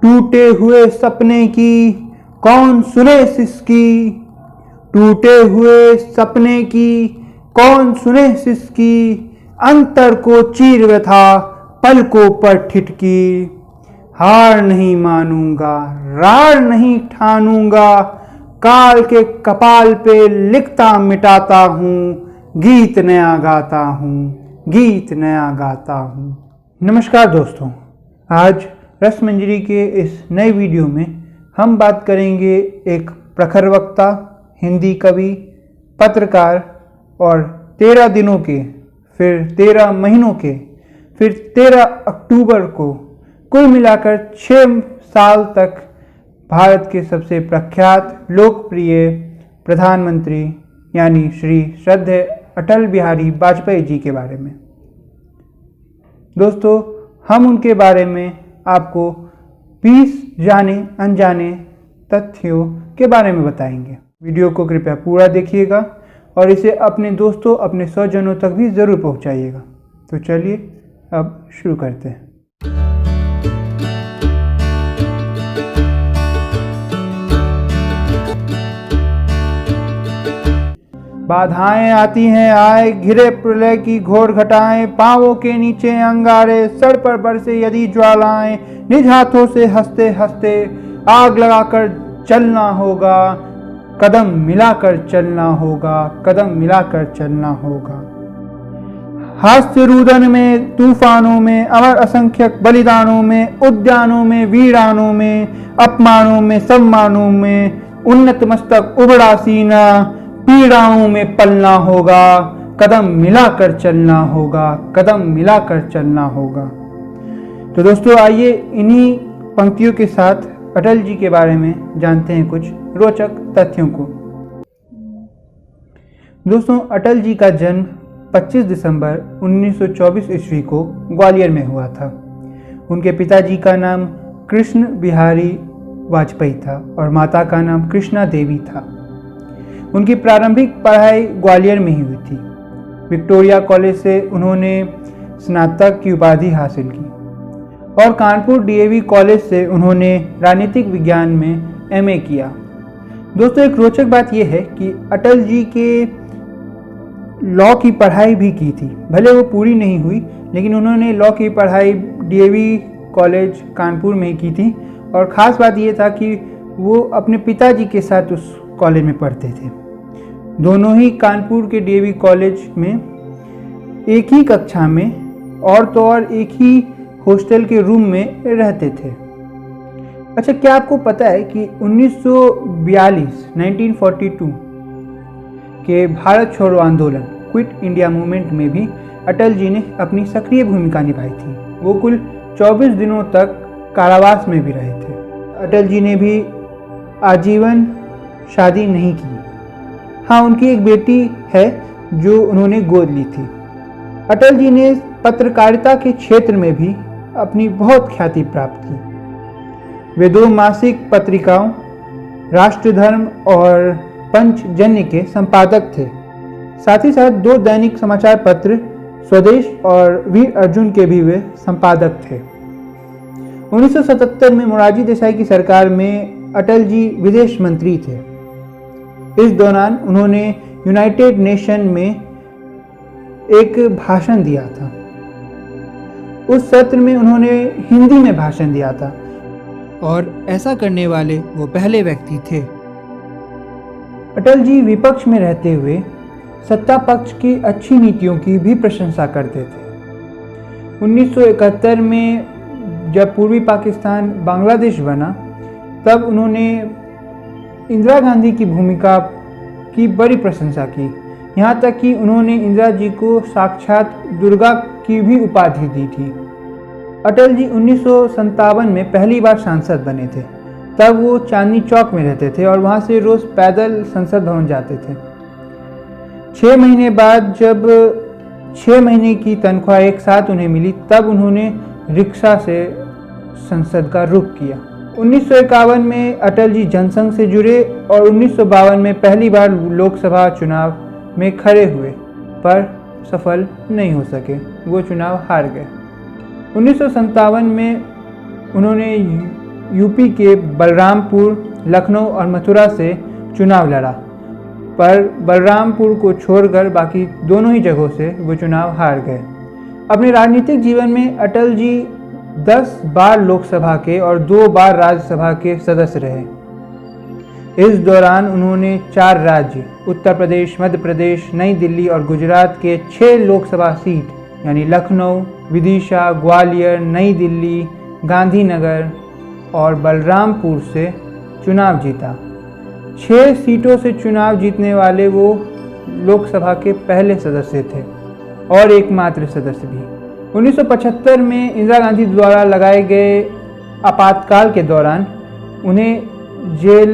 टूटे हुए सपने की कौन सुने सिसकी, टूटे हुए सपने की कौन सुने सिसकी, अंतर को चीर व्यथा पलकों पर ठिठकी। हार नहीं मानूंगा, रार नहीं ठानूंगा, काल के कपाल पे लिखता मिटाता हूँ, गीत नया गाता हूँ, गीत नया गाता हूँ। नमस्कार दोस्तों, आज रसमंजरी के इस नए वीडियो में हम बात करेंगे एक प्रखर वक्ता, हिंदी कवि, पत्रकार और 13 दिनों के, फिर 13 महीनों के, फिर 13 अक्टूबर को कुल मिलाकर 6 साल तक भारत के सबसे प्रख्यात लोकप्रिय प्रधानमंत्री यानी श्री श्रद्धेय अटल बिहारी वाजपेयी जी के बारे में। दोस्तों, हम उनके बारे में आपको 20 जाने अनजाने तथ्यों के बारे में बताएंगे। वीडियो को कृपया पूरा देखिएगा और इसे अपने दोस्तों, अपने स्वजनों तक भी ज़रूर पहुंचाइएगा। तो चलिए अब शुरू करते हैं। बाधाएं आती हैं आए, घिरे प्रलय की घोर घटाएं, पांवों के नीचे अंगारे, सर पर बरसे यदि ज्वालाएं, निज हाथों से हंसते हंसते आग लगाकर चलना होगा, कदम मिलाकर चलना होगा, कदम मिलाकर चलना होगा। हास्य रुदन में, तूफानों में, अमर असंख्यक बलिदानों में, उद्यानों में, वीरानों में, अपमानों में, सम्मानों में, उन्नत मस्तक उबड़ा सीना, पीड़ाओं में पलना होगा, कदम मिलाकर चलना होगा, कदम मिलाकर चलना होगा। तो दोस्तों, आइए इन्हीं पंक्तियों के साथ अटल जी के बारे में जानते हैं कुछ रोचक तथ्यों को। दोस्तों, अटल जी का जन्म 25 दिसंबर 1924 ईस्वी को ग्वालियर में हुआ था। उनके पिताजी का नाम कृष्ण बिहारी वाजपेयी था और माता का नाम कृष्णा देवी था। उनकी प्रारंभिक पढ़ाई ग्वालियर में ही हुई थी। विक्टोरिया कॉलेज से उन्होंने स्नातक की उपाधि हासिल की और कानपुर डीएवी कॉलेज से उन्होंने राजनीतिक विज्ञान में एमए किया। दोस्तों, एक रोचक बात यह है कि अटल जी के लॉ की पढ़ाई भी की थी। भले वो पूरी नहीं हुई, लेकिन उन्होंने लॉ की पढ़ाई डीएवी कॉलेज कानपुर में ही की थी। और ख़ास बात यह था कि वो अपने पिताजी के साथ उस कॉलेज में पढ़ते थे। दोनों ही कानपुर के डीएवी कॉलेज में एक ही कक्षा में और तो और एक ही हॉस्टल के रूम में रहते थे। अच्छा, क्या आपको पता है कि 1942 के भारत छोड़ो आंदोलन, क्विट इंडिया मूवमेंट में भी अटल जी ने अपनी सक्रिय भूमिका निभाई थी। वो कुल 24 दिनों तक कारावास में भी रहे थे। अटल जी ने भी आजीवन शादी नहीं की। हाँ, उनकी एक बेटी है जो उन्होंने गोद ली थी। अटल जी ने पत्रकारिता के क्षेत्र में भी अपनी बहुत ख्याति प्राप्त की। वे 2 मासिक पत्रिकाओं राष्ट्रधर्म और पंचजन्य के संपादक थे। साथ ही साथ 2 दैनिक समाचार पत्र स्वदेश और वीर अर्जुन के भी वे संपादक थे। 1977 में मोरारजी देसाई की सरकार में अटल जी विदेश मंत्री थे। इस दौरान उन्होंने यूनाइटेड नेशन में एक भाषण दिया था। उस सत्र में उन्होंने हिंदी में भाषण दिया था और ऐसा करने वाले वो पहले व्यक्ति थे। अटल जी विपक्ष में रहते हुए सत्ता पक्ष की अच्छी नीतियों की भी प्रशंसा करते थे। 1971 में जब पूर्वी पाकिस्तान बांग्लादेश बना, तब उन्होंने इंदिरा गांधी की भूमिका की बड़ी प्रशंसा की। यहाँ तक कि उन्होंने इंदिरा जी को साक्षात दुर्गा की भी उपाधि दी थी। अटल जी 1957 में पहली बार सांसद बने थे। तब वो चांदनी चौक में रहते थे और वहाँ से रोज़ पैदल संसद भवन जाते थे। 6 महीने बाद जब 6 महीने की तनख्वाह एक साथ उन्हें मिली, तब उन्होंने रिक्शा से संसद का रुख किया। 1951 में अटल जी जनसंघ से जुड़े और 1952 में पहली बार लोकसभा चुनाव में खड़े हुए, पर सफल नहीं हो सके, वो चुनाव हार गए। 1957 में उन्होंने यूपी के बलरामपुर, लखनऊ और मथुरा से चुनाव लड़ा, पर बलरामपुर को छोड़कर बाकी दोनों ही जगहों से वो चुनाव हार गए। अपने राजनीतिक जीवन में अटल जी 10 बार लोकसभा के और 2 बार राज्यसभा के सदस्य रहे। इस दौरान उन्होंने 4 राज्य उत्तर प्रदेश, मध्य प्रदेश, नई दिल्ली और गुजरात के 6 लोकसभा सीट यानी लखनऊ, विदिशा, ग्वालियर, नई दिल्ली, गांधीनगर और बलरामपुर से चुनाव जीता। 6 सीटों से चुनाव जीतने वाले वो लोकसभा के पहले सदस्य थे और एकमात्र सदस्य भी। 1975 में इंदिरा गांधी द्वारा लगाए गए आपातकाल के दौरान उन्हें जेल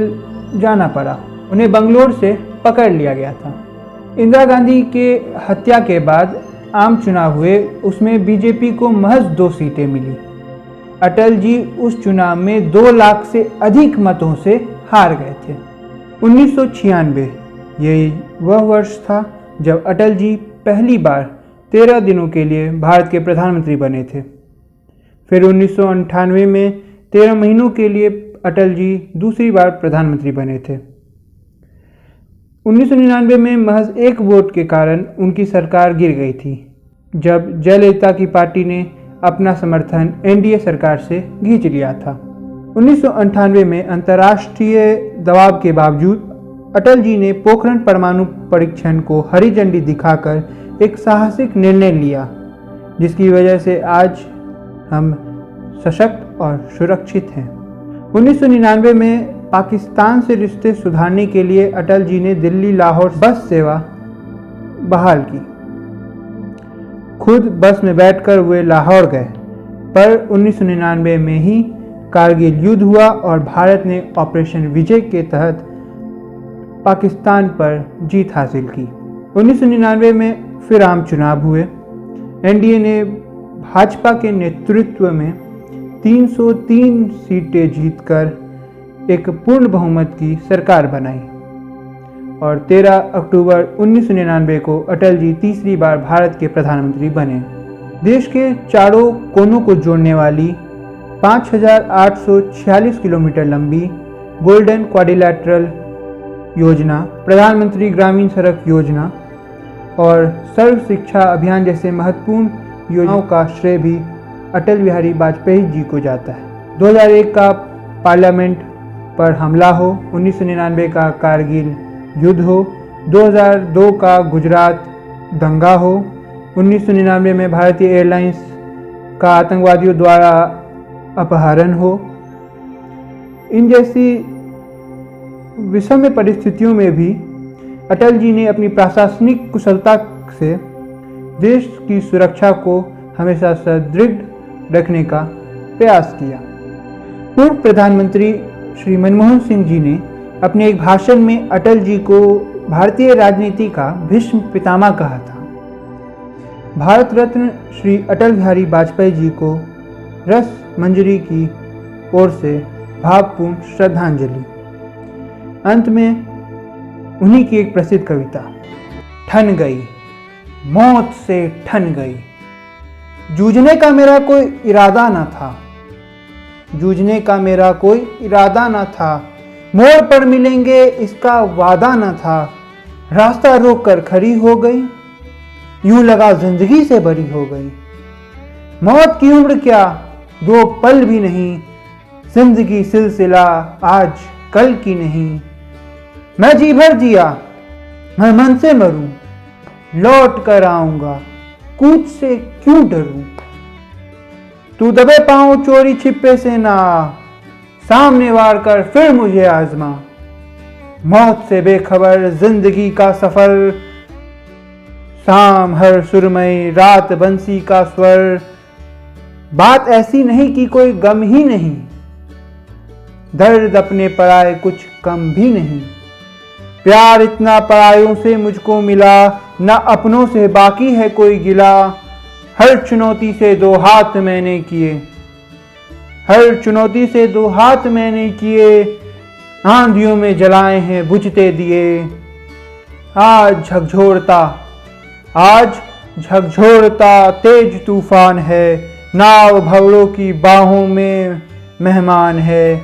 जाना पड़ा। उन्हें बंगलोर से पकड़ लिया गया था। इंदिरा गांधी के हत्या के बाद आम चुनाव हुए, उसमें बीजेपी को महज 2 सीटें मिली। अटल जी उस चुनाव में 2 लाख से अधिक मतों से हार गए थे। 1996 यही वह वर्ष था जब अटल जी पहली बार 13 दिनों के लिए भारत के प्रधानमंत्री बने थे। फिर 1998 में 13 महीनों के लिए अटल जी दूसरी बार प्रधानमंत्री बने थे। 1999 में महज 1 वोट के कारण उनकी सरकार गिर गई थी, जब जयललिता की पार्टी ने अपना समर्थन एनडीए सरकार से खींच लिया था। 1998 में अंतर्राष्ट्रीय दबाव के बावजूद अटल जी ने पोखरण परमाणु परीक्षण को हरी झंडी दिखाकर एक साहसिक निर्णय लिया, जिसकी वजह से आज हम सशक्त और सुरक्षित हैं। 1999 में पाकिस्तान से रिश्ते सुधारने के लिए अटल जी ने दिल्ली लाहौर बस सेवा बहाल की। खुद बस में बैठकर वे लाहौर गए, पर 1999 में ही कारगिल युद्ध हुआ और भारत ने ऑपरेशन विजय के तहत पाकिस्तान पर जीत हासिल की। 1999 में फिर आम चुनाव हुए। एनडीए ने भाजपा के नेतृत्व में 303 सीटें जीतकर एक पूर्ण बहुमत की सरकार बनाई और 13 अक्टूबर 1999 को अटल जी तीसरी बार भारत के प्रधानमंत्री बने। देश के चारों कोनों को जोड़ने वाली 5,846 किलोमीटर लंबी गोल्डन क्वाड्रिलैटरल योजना, प्रधानमंत्री ग्रामीण सड़क योजना और सर्व शिक्षा अभियान जैसे महत्वपूर्ण योजनाओं का श्रेय भी अटल बिहारी वाजपेयी जी को जाता है। 2001 का पार्लियामेंट पर हमला हो, 1999 का कारगिल युद्ध हो, 2002 का गुजरात दंगा हो, 1999 में भारतीय एयरलाइंस का आतंकवादियों द्वारा अपहरण हो, इन जैसी विषम परिस्थितियों में भी अटल जी ने अपनी प्रशासनिक कुशलता से देश की सुरक्षा को हमेशा सुदृढ़ रखने का प्रयास किया। पूर्व प्रधानमंत्री श्री मनमोहन सिंह जी ने अपने एक भाषण में अटल जी को भारतीय राजनीति का भीष्म पितामह कहा था। भारत रत्न श्री अटल बिहारी वाजपेयी जी को रस मंजरी की ओर से भावपूर्ण श्रद्धांजलि। अंत में उन्हीं की एक प्रसिद्ध कविता, ठन गई मौत से ठन गई, जूझने का मेरा कोई इरादा न था, जूझने का मेरा कोई इरादा न था, मोड़ पर मिलेंगे इसका वादा न था, रास्ता रोक कर खड़ी हो गई, यूं लगा जिंदगी से बरी हो गई, मौत की उम्र क्या 2 पल भी नहीं, जिंदगी सिलसिला आज कल की नहीं, मैं जी भर जिया मैं मन से मरूं, लौट कर आऊंगा कूच से क्यों डरूं, तू दबे पांव चोरी छिपे से ना, सामने वार कर फिर मुझे आजमा, मौत से बेखबर जिंदगी का सफर, शाम हर सुरमई रात बंसी का स्वर, बात ऐसी नहीं कि कोई गम ही नहीं, दर्द अपने पराए कुछ कम भी नहीं, प्यार इतना परायों से मुझको मिला, ना अपनों से बाकी है कोई गिला, हर चुनौती से 2 हाथ मैंने किए, हर चुनौती से 2 हाथ मैंने किए, आंधियों में जलाए हैं बुझते दिए, आज झकझोरता तेज तूफान है, नाव भंवरों की बाहों में मेहमान है।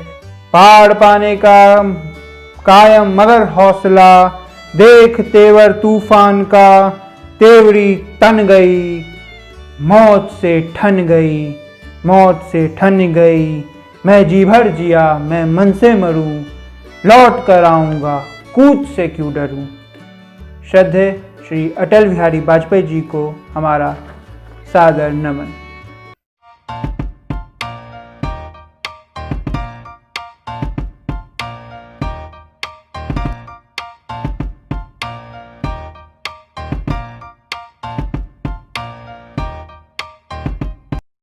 पार पाने का कायम मगर हौसला, देख तेवर तूफान का, तेवरी तन गई, मौत से ठन गई, मौत से ठन गई। मैं जी भर जिया, मैं मन से मरूं, लौट कर आऊँगा, कूद से क्यों डरूं। श्रद्धेय श्री अटल बिहारी वाजपेयी जी को हमारा सादर नमन।